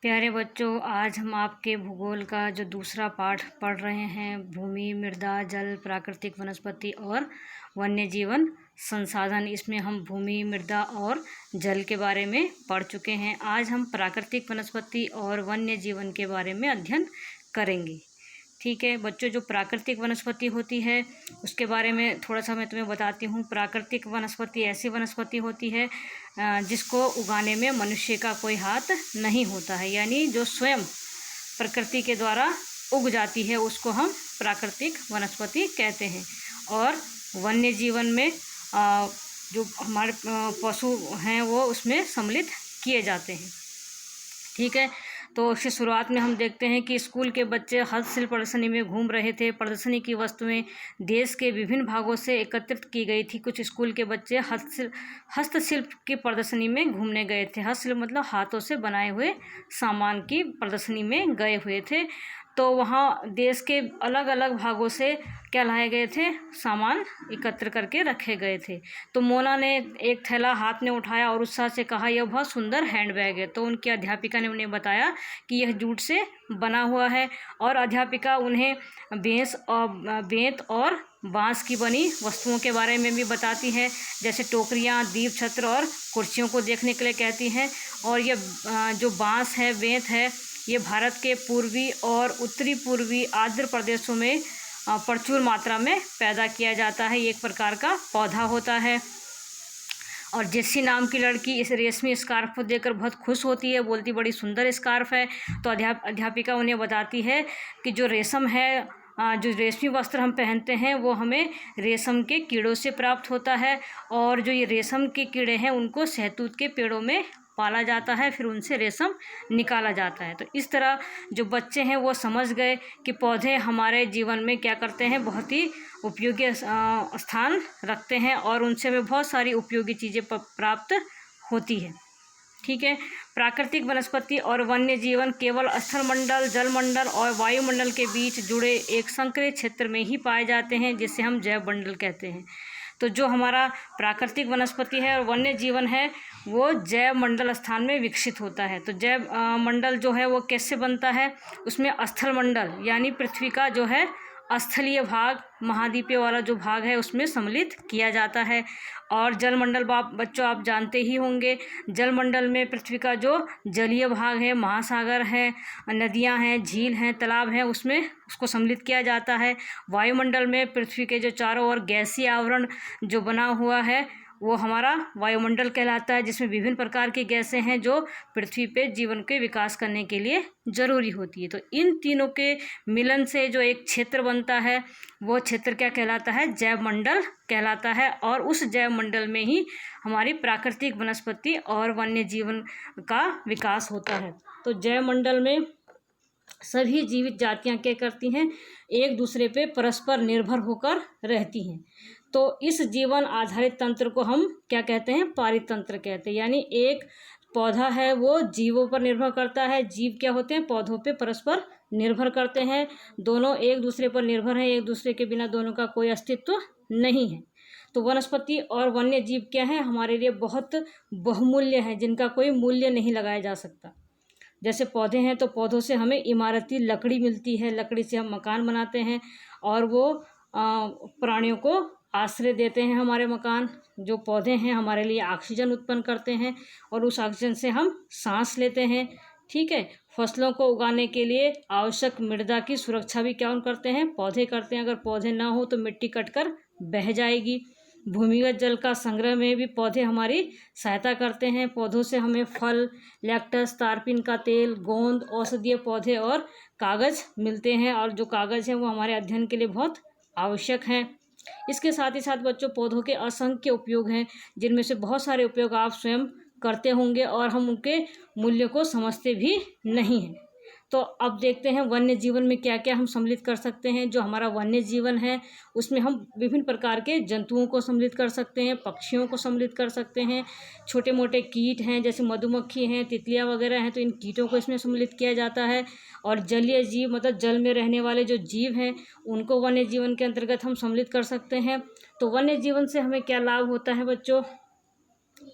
प्यारे बच्चों, आज हम आपके भूगोल का जो दूसरा पाठ पढ़ रहे हैं, भूमि, मृदा, जल, प्राकृतिक वनस्पति और वन्य जीवन संसाधन। इसमें हम भूमि, मृदा और जल के बारे में पढ़ चुके हैं। आज हम प्राकृतिक वनस्पति और वन्य जीवन के बारे में अध्ययन करेंगे। ठीक है बच्चों, जो प्राकृतिक वनस्पति होती है उसके बारे में थोड़ा सा मैं तुम्हें बताती हूँ। प्राकृतिक वनस्पति ऐसी वनस्पति होती है जिसको उगाने में मनुष्य का कोई हाथ नहीं होता है, यानी जो स्वयं प्रकृति के द्वारा उग जाती है उसको हम प्राकृतिक वनस्पति कहते हैं। और वन्य जीवन में जो हमारे पशु हैं वो उसमें सम्मिलित किए जाते हैं। ठीक है, तो इसकी शुरुआत में हम देखते हैं कि स्कूल के बच्चे हस्तशिल्प प्रदर्शनी में घूम रहे थे। प्रदर्शनी की वस्तुएं देश के विभिन्न भागों से एकत्रित की गई थी। कुछ स्कूल के बच्चे हस्तशिल्प की प्रदर्शनी में घूमने गए थे। हस्तशिल्प मतलब हाथों से बनाए हुए सामान की प्रदर्शनी में गए हुए थे। तो वहाँ देश के अलग अलग भागों से क्या लाए गए थे, सामान एकत्र करके रखे गए थे। तो मोना ने एक थैला हाथ में उठाया और उत्साह से कहा, यह बहुत सुंदर हैंडबैग है। तो उनकी अध्यापिका ने उन्हें बताया कि यह जूट से बना हुआ है, और अध्यापिका उन्हें बेंत और बांस की बनी वस्तुओं के बारे में भी बताती है, जैसे टोकरियाँ, दीप, छत्र और कुर्सियों को देखने के लिए कहती हैं। और यह जो बांस है, बेंत है, ये भारत के पूर्वी और उत्तरी पूर्वी आर्द्र प्रदेशों में प्रचुर मात्रा में पैदा किया जाता है। ये एक प्रकार का पौधा होता है। और जेसी नाम की लड़की इस रेशमी स्कार्फ को देखकर बहुत खुश होती है, बोलती बड़ी सुंदर स्कार्फ है। तो अध्यापिका उन्हें बताती है कि जो रेशम है, जो रेशमी वस्त्र हम पहनते हैं वो हमें रेशम के कीड़ों से प्राप्त होता है, और जो ये रेशम के कीड़े हैं उनको शहतूत के पेड़ों में पाला जाता है, फिर उनसे रेशम निकाला जाता है। तो इस तरह जो बच्चे हैं वो समझ गए कि पौधे हमारे जीवन में क्या करते हैं, बहुत ही उपयोगी स्थान रखते हैं, और उनसे हमें बहुत सारी उपयोगी चीज़ें प्राप्त होती है। ठीक है, प्राकृतिक वनस्पति और वन्य जीवन केवल स्थलमंडल, जलमंडल और वायुमंडल के बीच जुड़े एक संकरित क्षेत्र में ही पाए जाते हैं, जिसे हम जैव मंडल कहते हैं। तो जो हमारा प्राकृतिक वनस्पति है और वन्य जीवन है वो जैव मंडल स्थान में विकसित होता है। तो जैव मंडल जो है वो कैसे बनता है, उसमें स्थल मंडल यानी पृथ्वी का जो है स्थलीय भाग, महाद्वीपीय वाला जो भाग है उसमें सम्मिलित किया जाता है। और जलमंडल बच्चों आप जानते ही होंगे, जलमंडल में पृथ्वी का जो जलीय भाग है, महासागर है, नदियां हैं, झील हैं, तालाब हैं, उसमें उसको सम्मिलित किया जाता है। वायुमंडल में पृथ्वी के जो चारों ओर गैसीय आवरण जो बना हुआ है वो हमारा वायुमंडल कहलाता है, जिसमें विभिन्न प्रकार की गैसें हैं जो पृथ्वी पे जीवन के विकास करने के लिए ज़रूरी होती है। तो इन तीनों के मिलन से जो एक क्षेत्र बनता है वो क्षेत्र क्या कहलाता है, जैव मंडल कहलाता है। और उस जैव मंडल में ही हमारी प्राकृतिक वनस्पति और वन्य जीवन का विकास होता है। तो जैव मंडल में सभी जीवित जातियाँ क्या करती हैं, एक दूसरे पे परस्पर निर्भर होकर रहती हैं। तो इस जीवन आधारित तंत्र को हम क्या कहते हैं, पारितंत्र कहते हैं। यानी एक पौधा है वो जीवों पर निर्भर करता है, जीव क्या होते हैं, पौधों पे परस्पर निर्भर करते हैं। दोनों एक दूसरे पर निर्भर हैं, एक दूसरे के बिना दोनों का कोई अस्तित्व नहीं है। तो वनस्पति और वन्य जीव क्या है, हमारे लिए बहुत बहुमूल्य हैं, जिनका कोई मूल्य नहीं लगाया जा सकता। जैसे पौधे हैं तो पौधों से हमें इमारती लकड़ी मिलती है, लकड़ी से हम मकान बनाते हैं, और वो प्राणियों को आश्रय देते हैं। हमारे मकान जो पौधे हैं हमारे लिए ऑक्सीजन उत्पन्न करते हैं, और उस ऑक्सीजन से हम सांस लेते हैं। ठीक है, फसलों को उगाने के लिए आवश्यक मृदा की सुरक्षा भी क्या करते हैं, पौधे करते हैं। अगर पौधे ना हो तो मिट्टी कटकर बह जाएगी। भूमिगत जल का संग्रह में भी पौधे हमारी सहायता करते हैं। पौधों से हमें फल, लैक्टस, तारपीन का तेल, गोंद, औषधीय पौधे और कागज़ मिलते हैं, और जो कागज़ है वो हमारे अध्ययन के लिए बहुत आवश्यक हैं। इसके साथ ही साथ बच्चों पौधों के असंख्य उपयोग हैं, जिनमें से बहुत सारे उपयोग आप स्वयं करते होंगे और हम उनके मूल्य को समझते भी नहीं हैं। तो अब देखते हैं वन्य जीवन में क्या क्या हम सम्मिलित कर सकते हैं। जो हमारा वन्य जीवन है उसमें हम विभिन्न प्रकार के जंतुओं को सम्मिलित कर सकते हैं, पक्षियों को सम्मिलित कर सकते हैं, छोटे मोटे कीट हैं जैसे मधुमक्खी हैं, तितलियाँ वगैरह हैं, तो इन कीटों को इसमें सम्मिलित किया जाता है। और जलीय जीव मतलब जल में रहने वाले जो जीव हैं उनको वन्य जीवन के अंतर्गत हम सम्मिलित कर सकते हैं। तो वन्य जीवन से हमें क्या लाभ होता है बच्चों,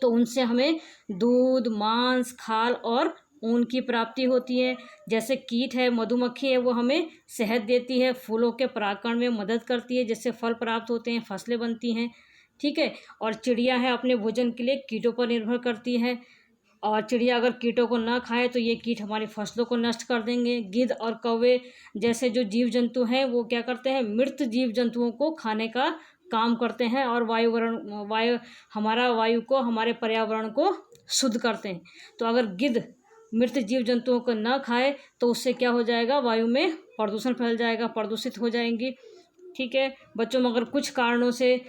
तो उनसे हमें दूध, मांस, खाल और ऊन की प्राप्ति होती है। जैसे कीट है, मधुमक्खी है, वो हमें शहद देती है, फूलों के परागण में मदद करती है, जिससे फल प्राप्त होते हैं, फसलें बनती हैं। ठीक है। और चिड़िया है, अपने भोजन के लिए कीटों पर निर्भर करती है, और चिड़िया अगर कीटों को ना खाए तो ये कीट हमारी फसलों को नष्ट कर देंगे। गिद्ध और कौवे जैसे जो जीव जंतु हैं वो क्या करते हैं, मृत जीव जंतुओं को खाने का काम करते हैं, और वायु को, हमारे पर्यावरण को शुद्ध करते हैं। तो अगर गिद्ध मृत जीव जंतुओं को ना खाए तो उससे क्या हो जाएगा, वायु में प्रदूषण फैल जाएगा, प्रदूषित हो जाएंगी। ठीक है बच्चों, मगर कुछ कारणों से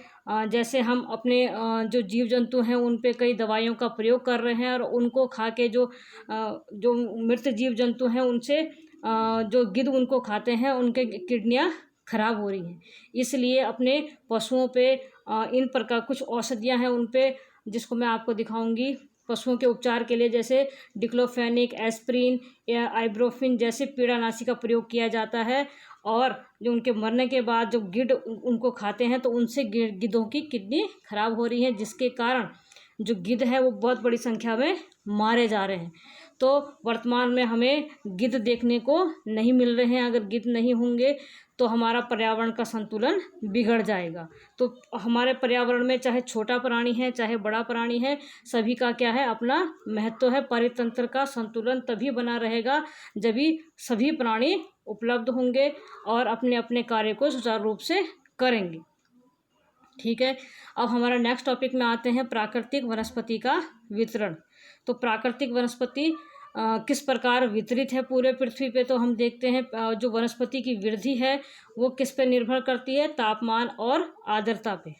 जैसे हम अपने जो जीव जंतु हैं उन पे कई दवाइयों का प्रयोग कर रहे हैं, और उनको खा के जो मृत जीव जंतु हैं उनसे जो गिद्ध उनको खाते हैं उनके किडनियाँ खराब हो रही हैं। इसलिए अपने पशुओं पे इन प्रकार कुछ औषधियाँ हैं उन पे, जिसको मैं आपको दिखाऊंगी पशुओं के उपचार के लिए, जैसे डिक्लोफेनिक, एस्प्रिन या आइब्रोफिन जैसे पीड़ानाशी का प्रयोग किया जाता है। और जो उनके मरने के बाद जो गिद्ध उनको खाते हैं तो उनसे गिद्धों की किडनी खराब हो रही है, जिसके कारण जो गिद्ध है वो बहुत बड़ी संख्या में मारे जा रहे हैं। तो वर्तमान में हमें गिद्ध देखने को नहीं मिल रहे हैं। अगर गिद्ध नहीं होंगे तो हमारा पर्यावरण का संतुलन बिगड़ जाएगा। तो हमारे पर्यावरण में चाहे छोटा प्राणी है चाहे बड़ा प्राणी है, सभी का क्या है, अपना महत्व है। परितंत्र का संतुलन तभी बना रहेगा जब सभी प्राणी उपलब्ध होंगे और अपने अपने कार्य को सुचारू रूप से करेंगे। ठीक है, अब हमारा नेक्स्ट टॉपिक में आते हैं, प्राकृतिक वनस्पति का वितरण। तो प्राकृतिक वनस्पति किस प्रकार वितरित है पूरे पृथ्वी पे, तो हम देखते हैं जो वनस्पति की वृद्धि है वो किस पे निर्भर करती है, तापमान और आर्द्रता पे।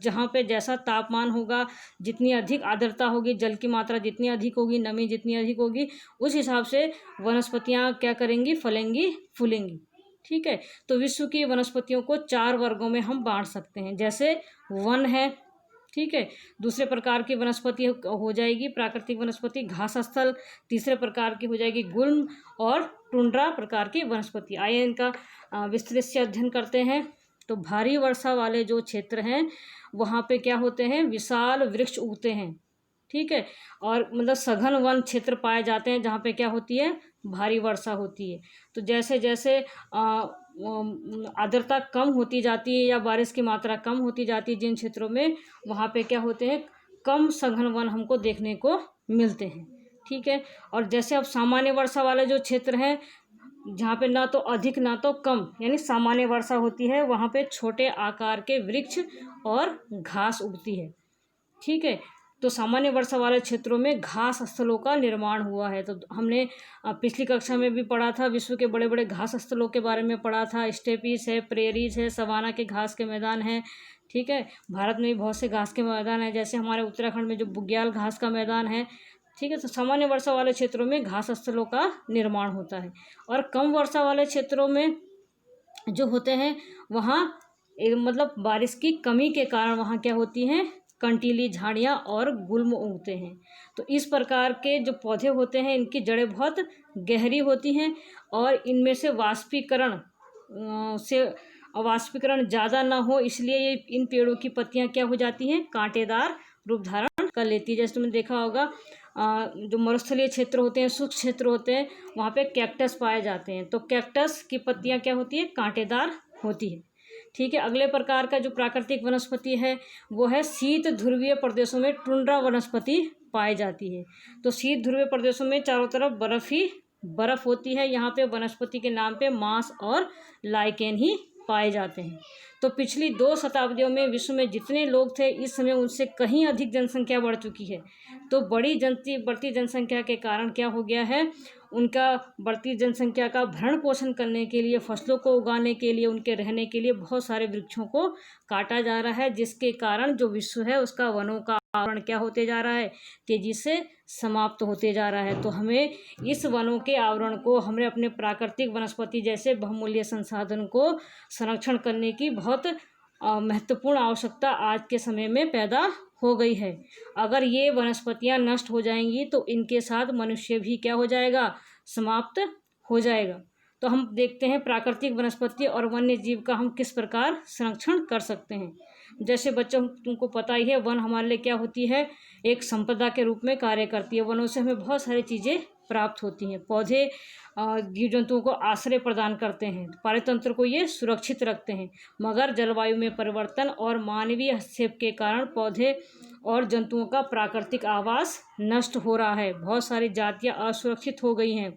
जहाँ पे जैसा तापमान होगा, जितनी अधिक आर्द्रता होगी, जल की मात्रा जितनी अधिक होगी, नमी जितनी अधिक होगी, उस हिसाब से वनस्पतियाँ क्या करेंगी, फलेंगी, फूलेंगी। ठीक है, तो विश्व की वनस्पतियों को 4 वर्गों में हम बांट सकते हैं। जैसे वन है, ठीक है, दूसरे प्रकार की वनस्पति हो जाएगी प्राकृतिक वनस्पति घास स्थल, तीसरे प्रकार की हो जाएगी गुल्म और टुंड्रा प्रकार की वनस्पति। आइए इनका विस्तृत से अध्ययन करते हैं। तो भारी वर्षा वाले जो क्षेत्र हैं वहाँ पे क्या होते हैं, विशाल वृक्ष उगते हैं। ठीक है, और मतलब सघन वन क्षेत्र पाए जाते हैं जहाँ पे क्या होती है, भारी वर्षा होती है। तो जैसे जैसे आर्द्रता कम होती जाती है या बारिश की मात्रा कम होती जाती है जिन क्षेत्रों में, वहाँ पे क्या होते हैं, कम सघन वन हमको देखने को मिलते हैं। ठीक है, और जैसे अब सामान्य वर्षा वाले जो क्षेत्र हैं जहाँ पे ना तो अधिक ना तो कम यानी सामान्य वर्षा होती है, वहाँ पे छोटे आकार के वृक्ष और घास उगती है। ठीक है, तो सामान्य वर्षा वाले क्षेत्रों में घास स्थलों का निर्माण हुआ है। तो हमने पिछली कक्षा में भी पढ़ा था, विश्व के बड़े बड़े घास स्थलों के बारे में पढ़ा था। स्टेपीज है, प्रेरीज है, सवाना के घास के मैदान हैं। ठीक है, भारत में भी बहुत से घास के मैदान हैं, जैसे हमारे उत्तराखंड में जो बुग्याल घास का मैदान है। ठीक है, तो सामान्य वर्षा वाले क्षेत्रों में घास स्थलों का निर्माण होता है, और कम वर्षा वाले क्षेत्रों में जो होते हैं वहाँ मतलब बारिश की कमी के कारण वहाँ क्या होती हैं, कंटीली झाड़ियाँ और गुल्म उगते हैं। तो इस प्रकार के जो पौधे होते हैं इनकी जड़ें बहुत गहरी होती हैं, और इनमें से वाष्पीकरण ज़्यादा ना हो, इसलिए ये इन पेड़ों की पत्तियाँ क्या हो जाती हैं, कांटेदार रूप धारण कर लेती है। जैसे तुमने देखा होगा जो मरुस्थलीय क्षेत्र होते हैं, शुष्क क्षेत्र होते हैं, वहाँ पे कैक्टस पाए जाते हैं। तो कैक्टस की पत्तियाँ क्या होती है, कांटेदार होती है। ठीक है, अगले प्रकार का जो प्राकृतिक वनस्पति है वो है शीत ध्रुवीय प्रदेशों में टुंड्रा वनस्पति पाई जाती है। तो शीत ध्रुवीय प्रदेशों में चारों तरफ बर्फ ही बर्फ होती है। यहाँ पे वनस्पति के नाम पे मांस और लाइकेन ही पाए जाते हैं। तो पिछली 2 शताब्दियों में विश्व में जितने लोग थे इस समय उनसे कहीं अधिक जनसंख्या बढ़ चुकी है। तो बढ़ती जनसंख्या के कारण क्या हो गया है, उनका बढ़ती जनसंख्या का भरण पोषण करने के लिए, फसलों को उगाने के लिए, उनके रहने के लिए बहुत सारे वृक्षों को काटा जा रहा है, जिसके कारण जो विश्व है उसका वनों का आवरण क्या होते जा रहा है, तेजी से समाप्त होते जा रहा है। तो हमें इस वनों के आवरण को, हमें अपने प्राकृतिक वनस्पति जैसे बहुमूल्य संसाधन को संरक्षण करने की बहुत महत्वपूर्ण आवश्यकता आज के समय में पैदा हो गई है। अगर ये वनस्पतियां नष्ट हो जाएंगी तो इनके साथ मनुष्य भी क्या हो जाएगा, समाप्त हो जाएगा। तो हम देखते हैं प्राकृतिक वनस्पति और वन्य जीव का हम किस प्रकार संरक्षण कर सकते हैं। जैसे बच्चों तुमको पता ही है, वन हमारे लिए क्या होती है, एक संपदा के रूप में कार्य करती है। वनों से हमें बहुत सारी चीज़ें प्राप्त होती हैं। पौधे जीव जंतुओं को आश्रय प्रदान करते हैं, पारितंत्र को ये सुरक्षित रखते हैं। मगर जलवायु में परिवर्तन और मानवीय हस्तक्षेप के कारण पौधे और जंतुओं का प्राकृतिक आवास नष्ट हो रहा है। बहुत सारी जातियां असुरक्षित हो गई हैं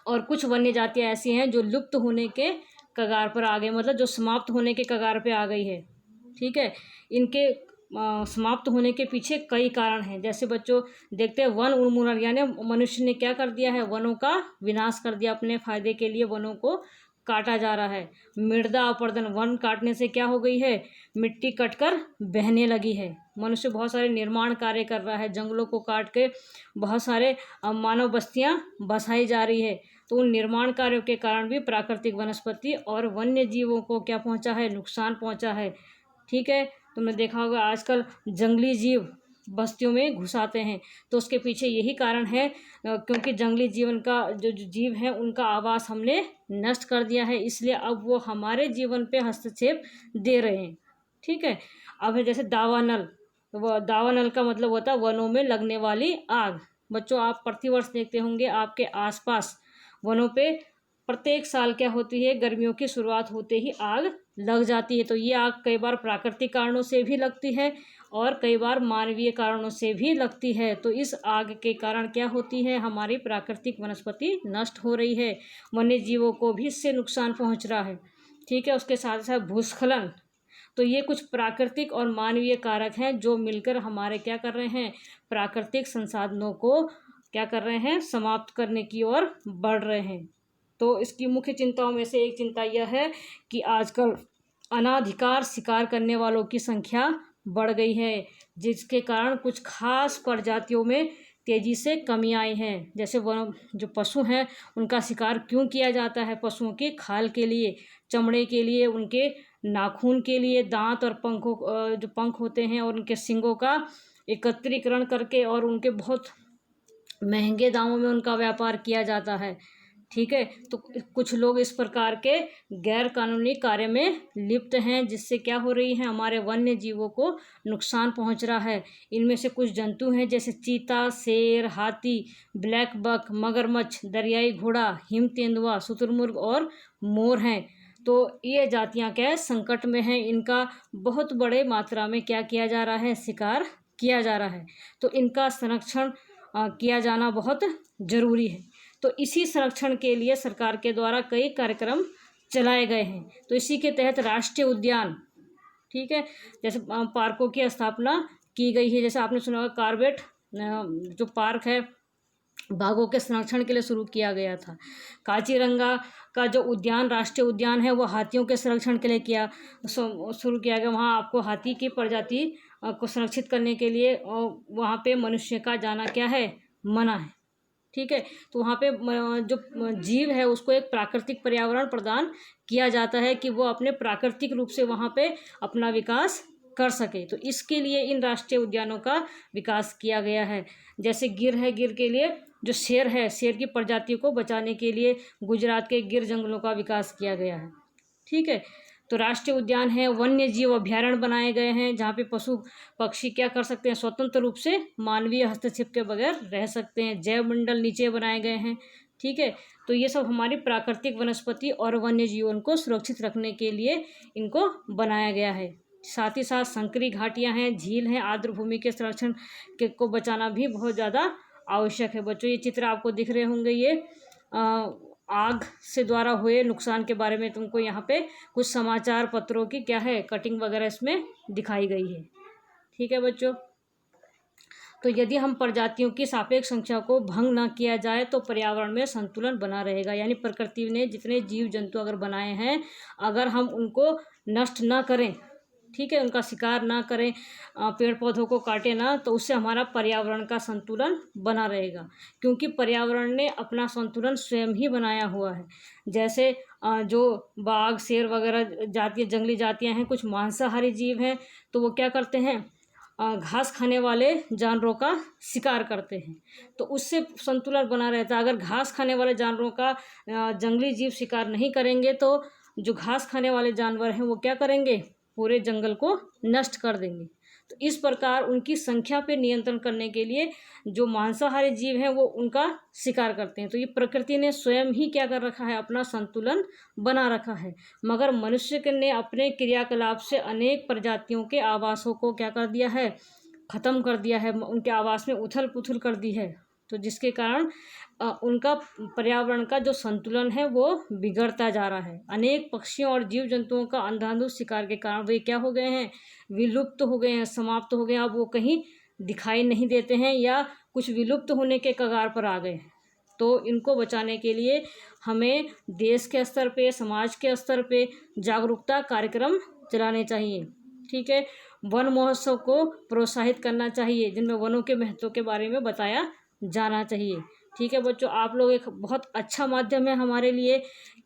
और कुछ वन्य जातियां ऐसी हैं जो लुप्त होने के कगार पर आ गई, मतलब जो समाप्त होने के कगार पे आ गई है। ठीक है, इनके समाप्त होने के पीछे कई कारण हैं। जैसे बच्चों देखते हैं, वन उन्मूलन, यानी मनुष्य ने क्या कर दिया है, वनों का विनाश कर दिया। अपने फायदे के लिए वनों को काटा जा रहा है। मृदा अपरदन, वन काटने से क्या हो गई है, मिट्टी कटकर बहने लगी है। मनुष्य बहुत सारे निर्माण कार्य कर रहा है, जंगलों को काट के बहुत सारे मानव बस्तियां बसाई जा रही है। तो उन निर्माण कार्यों के कारण भी प्राकृतिक वनस्पति और वन्य जीवों को क्या पहुंचा है, नुकसान पहुंचा है। ठीक है, तुमने देखा होगा आजकल जंगली जीव बस्तियों में घुस आते हैं, तो उसके पीछे यही कारण है, क्योंकि जंगली जीवन का जो जीव है उनका आवास हमने नष्ट कर दिया है, इसलिए अब वो हमारे जीवन पे हस्तक्षेप दे रहे हैं। ठीक है, अब है जैसे दावानल। वो दावानल का मतलब होता है वनों में लगने वाली आग। बच्चों, आप प्रतिवर्ष देखते होंगे आपके आसपास वनों पे प्रत्येक साल क्या होती है, गर्मियों की शुरुआत होते ही आग लग जाती है। तो ये आग कई बार प्राकृतिक कारणों से भी लगती है और कई बार मानवीय कारणों से भी लगती है। तो इस आग के कारण क्या होती है, हमारी प्राकृतिक वनस्पति नष्ट हो रही है, वन्य जीवों को भी इससे नुकसान पहुंच रहा है। ठीक है, उसके साथ साथ भूस्खलन। तो ये कुछ प्राकृतिक और मानवीय कारक हैं जो मिलकर हमारे क्या कर रहे हैं, प्राकृतिक संसाधनों को क्या कर रहे हैं, समाप्त करने की ओर बढ़ रहे हैं। तो इसकी मुख्य चिंताओं में से एक चिंता यह है कि आजकल अनाधिकार शिकार करने वालों की संख्या बढ़ गई है, जिसके कारण कुछ खास प्रजातियों में तेजी से कमी आई है। जैसे वन जो पशु हैं उनका शिकार क्यों किया जाता है, पशुओं की खाल के लिए, चमड़े के लिए, उनके नाखून के लिए, दांत और पंखों जो पंख होते हैं और उनके सींगों का एकत्रीकरण करके और उनके बहुत महंगे दामों में उनका व्यापार किया जाता है। ठीक है, तो कुछ लोग इस प्रकार के गैर कानूनी कार्य में लिप्त हैं, जिससे क्या हो रही है, हमारे वन्य जीवों को नुकसान पहुंच रहा है। इनमें से कुछ जंतु हैं जैसे चीता, शेर, हाथी, ब्लैक बक, मगरमच्छ, दरियाई घोड़ा, हिम तेंदुआ, शुतुरमुर्ग और मोर हैं। तो ये जातियां क्या है, संकट में हैं। इनका बहुत बड़े मात्रा में क्या किया जा रहा है, शिकार किया जा रहा है। तो इनका संरक्षण किया जाना बहुत जरूरी है। तो इसी संरक्षण के लिए सरकार के द्वारा कई कार्यक्रम चलाए गए हैं। तो इसी के तहत राष्ट्रीय उद्यान, ठीक है, जैसे पार्कों की स्थापना की गई है। जैसे आपने सुना होगा कॉर्बेट जो पार्क है बाघों के संरक्षण के लिए शुरू किया गया था। काजीरंगा का जो उद्यान, राष्ट्रीय उद्यान है, वो हाथियों के संरक्षण के लिए शुरू किया गया। वहाँ आपको हाथी की प्रजाति को संरक्षित करने के लिए वहाँ पे मनुष्य का जाना क्या है, मना है। ठीक है, तो वहाँ पे जो जीव है उसको एक प्राकृतिक पर्यावरण प्रदान किया जाता है कि वो अपने प्राकृतिक रूप से वहाँ पे अपना विकास कर सके। तो इसके लिए इन राष्ट्रीय उद्यानों का विकास किया गया है। जैसे गिर है, गिर के लिए जो शेर है, शेर की प्रजाति को बचाने के लिए गुजरात के गिर जंगलों का विकास किया गया है। ठीक है, तो राष्ट्रीय उद्यान है, वन्य जीव अभ्यारण्य बनाए गए हैं जहाँ पे पशु पक्षी क्या कर सकते हैं, स्वतंत्र रूप से मानवीय हस्तक्षेप के बगैर रह सकते हैं। जैव मंडल नीचे बनाए गए हैं। ठीक है, तो ये सब हमारी प्राकृतिक वनस्पति और वन्य जीवन को सुरक्षित रखने के लिए इनको बनाया गया है। साथ ही साथ संकरी घाटियाँ हैं, झील हैं, आर्द्र भूमि के संरक्षण के को बचाना भी बहुत ज़्यादा आवश्यक है। बच्चों, ये चित्र आपको दिख रहे होंगे, ये आग से द्वारा हुए नुकसान के बारे में तुमको यहाँ पे कुछ समाचार पत्रों की क्या है, कटिंग वगैरह इसमें दिखाई गई है। ठीक है बच्चों, तो यदि हम प्रजातियों की सापेक्ष संख्या को भंग न किया जाए तो पर्यावरण में संतुलन बना रहेगा। यानी प्रकृति ने जितने जीव जंतु अगर बनाए हैं, अगर हम उनको नष्ट ना करें, ठीक है, उनका शिकार ना करें, पेड़ पौधों को काटे ना, तो उससे हमारा पर्यावरण का संतुलन बना रहेगा। क्योंकि पर्यावरण ने अपना संतुलन स्वयं ही बनाया हुआ है। जैसे जो बाघ, शेर वगैरह जातियाँ, जंगली जातियाँ हैं, कुछ मांसाहारी जीव हैं, तो वो क्या करते हैं, घास खाने वाले जानवरों का शिकार करते हैं, तो उससे संतुलन बना रहता है। अगर घास खाने वाले जानवरों का जंगली जीव शिकार नहीं करेंगे तो जो घास खाने वाले जानवर हैं वो क्या करेंगे, पूरे जंगल को नष्ट कर देंगे। तो इस प्रकार उनकी संख्या पे नियंत्रण करने के लिए जो मांसाहारी जीव हैं वो उनका शिकार करते हैं। तो ये प्रकृति ने स्वयं ही क्या कर रखा है, अपना संतुलन बना रखा है। मगर मनुष्य ने अपने क्रियाकलाप से अनेक प्रजातियों के आवासों को क्या कर दिया है, ख़त्म कर दिया है, उनके आवास में उथल पुथल कर दी है। तो जिसके कारण उनका पर्यावरण का जो संतुलन है वो बिगड़ता जा रहा है। अनेक पक्षियों और जीव जंतुओं का अंधाधुंध शिकार के कारण वे क्या हो गए हैं, विलुप्त हो गए हैं, समाप्त हो गए हैं। अब वो कहीं दिखाई नहीं देते हैं या कुछ विलुप्त होने के कगार पर आ गए। तो इनको बचाने के लिए हमें देश के स्तर पे, समाज के स्तर पे जागरूकता कार्यक्रम चलाने चाहिए। ठीक है, वन महोत्सव को प्रोत्साहित करना चाहिए, जिनमें वनों के महत्व के बारे में बताया जाना चाहिए। ठीक है बच्चों, आप लोग एक बहुत अच्छा माध्यम है हमारे लिए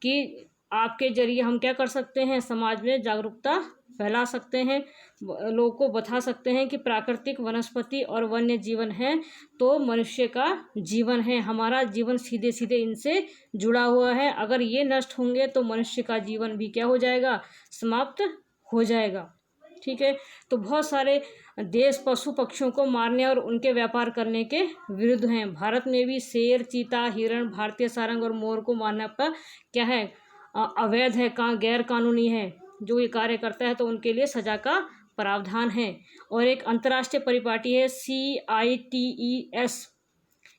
कि आपके जरिए हम क्या कर सकते हैं, समाज में जागरूकता फैला सकते हैं, लोगों को बता सकते हैं कि प्राकृतिक वनस्पति और वन्य जीवन है तो मनुष्य का जीवन है, हमारा जीवन सीधे सीधे इनसे जुड़ा हुआ है। अगर ये नष्ट होंगे तो मनुष्य का जीवन भी क्या हो जाएगा, समाप्त हो जाएगा। ठीक है, तो बहुत सारे देश पशु पक्षियों को मारने और उनके व्यापार करने के विरुद्ध हैं। भारत में भी शेर, चीता, हिरण, भारतीय सारंग और मोर को मारना पर क्या है, अवैध है, गैर कानूनी है। जो ये कार्य करता है तो उनके लिए सजा का प्रावधान है। और एक अंतर्राष्ट्रीय परिपाटी है CITES,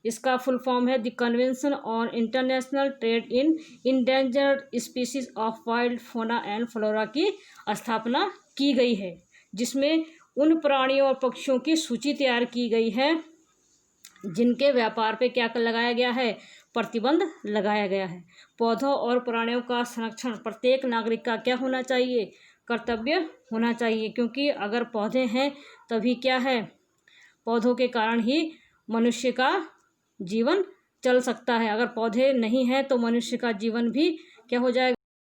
इसका फुल फॉर्म है the convention on international trade in endangered species of wild fauna and flora की स्थापना की गई है, जिसमें उन प्राणियों और पक्षियों की सूची तैयार की गई है जिनके व्यापार पे क्या लगाया गया है, प्रतिबंध लगाया गया है। पौधों और प्राणियों का संरक्षण प्रत्येक नागरिक का क्या होना चाहिए, कर्तव्य होना चाहिए। क्योंकि अगर पौधे हैं तभी क्या है, पौधों के कारण ही मनुष्य का जीवन चल सकता है। अगर पौधे नहीं हैं तो मनुष्य का जीवन भी क्या हो जाएगा।